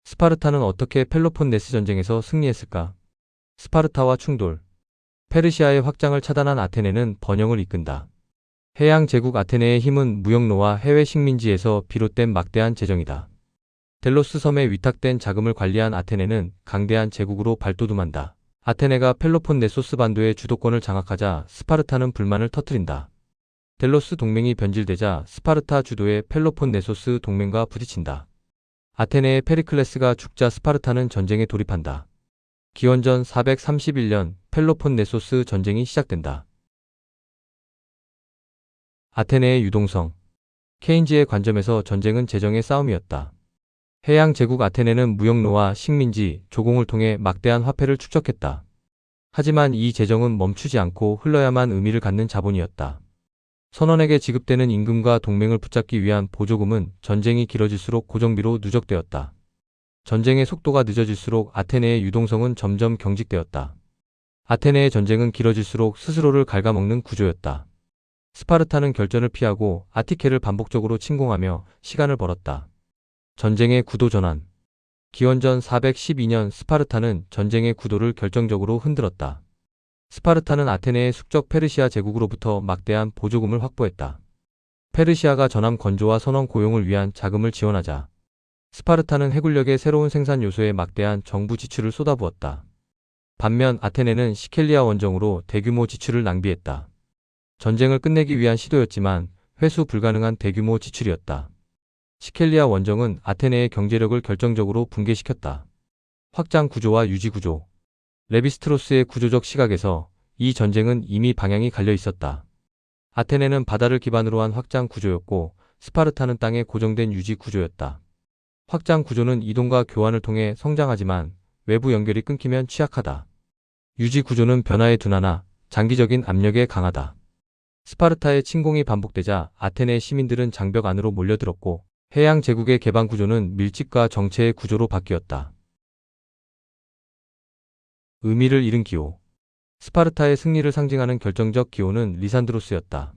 스파르타는 어떻게 펠로폰네스 전쟁에서 승리했을까? 스파르타와 충돌. 페르시아의 확장을 차단한 아테네는 번영을 이끈다. 해양 제국 아테네의 힘은 무역로와 해외 식민지에서 비롯된 막대한 재정이다. 델로스 섬에 위탁된 자금을 관리한 아테네는 강대한 제국으로 발돋움한다. 아테네가 펠로폰네소스 반도의 주도권을 장악하자 스파르타는 불만을 터뜨린다. 델로스 동맹이 변질되자 스파르타 주도의 펠로폰네소스 동맹과 부딪힌다. 아테네의 페리클레스가 죽자 스파르타는 전쟁에 돌입한다. 기원전 431년 펠로폰네소스 전쟁이 시작된다. 아테네의 유동성. 케인즈의 관점에서 전쟁은 재정의 싸움이었다. 해양 제국 아테네는 무역로와 식민지, 조공을 통해 막대한 화폐를 축적했다. 하지만 이 재정은 멈추지 않고 흘러야만 의미를 갖는 자본이었다. 선원에게 지급되는 임금과 동맹을 붙잡기 위한 보조금은 전쟁이 길어질수록 고정비로 누적되었다. 전쟁의 속도가 늦어질수록 아테네의 유동성은 점점 경직되었다. 아테네의 전쟁은 길어질수록 스스로를 갉아먹는 구조였다. 스파르타는 결전을 피하고 아티케를 반복적으로 침공하며 시간을 벌었다. 전쟁의 구도 전환. 기원전 412년 스파르타는 전쟁의 구도를 결정적으로 흔들었다. 스파르타는 아테네의 숙적 페르시아 제국으로부터 막대한 보조금을 확보했다. 페르시아가 전함 건조와 선원 고용을 위한 자금을 지원하자 스파르타는 해군력의 새로운 생산 요소에 막대한 정부 지출을 쏟아부었다. 반면 아테네는 시켈리아 원정으로 대규모 지출을 낭비했다. 전쟁을 끝내기 위한 시도였지만 회수 불가능한 대규모 지출이었다. 시켈리아 원정은 아테네의 경제력을 결정적으로 붕괴시켰다. 확장 구조와 유지 구조. 레비스트로스의 구조적 시각에서 이 전쟁은 이미 방향이 갈려 있었다. 아테네는 바다를 기반으로 한 확장 구조였고 스파르타는 땅에 고정된 유지 구조였다. 확장 구조는 이동과 교환을 통해 성장하지만 외부 연결이 끊기면 취약하다. 유지 구조는 변화에 둔하나 장기적인 압력에 강하다. 스파르타의 침공이 반복되자 아테네 시민들은 장벽 안으로 몰려들었고 해양 제국의 개방 구조는 밀집과 정체의 구조로 바뀌었다. 의미를 잃은 기호. 스파르타의 승리를 상징하는 결정적 기호는 리산드로스였다.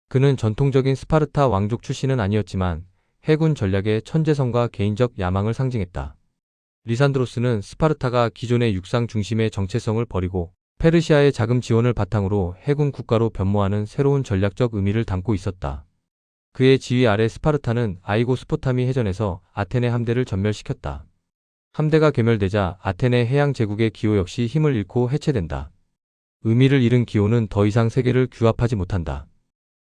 그는 전통적인 스파르타 왕족 출신은 아니었지만 해군 전략의 천재성과 개인적 야망을 상징했다. 리산드로스는 스파르타가 기존의 육상 중심의 정체성을 버리고 페르시아의 자금 지원을 바탕으로 해군 국가로 변모하는 새로운 전략적 의미를 담고 있었다. 그의 지휘 아래 스파르타는 아이고스포타미 해전에서 아테네 함대를 전멸시켰다. 함대가 괴멸되자 아테네 해양 제국의 기호 역시 힘을 잃고 해체된다. 의미를 잃은 기호는 더 이상 세계를 규합하지 못한다.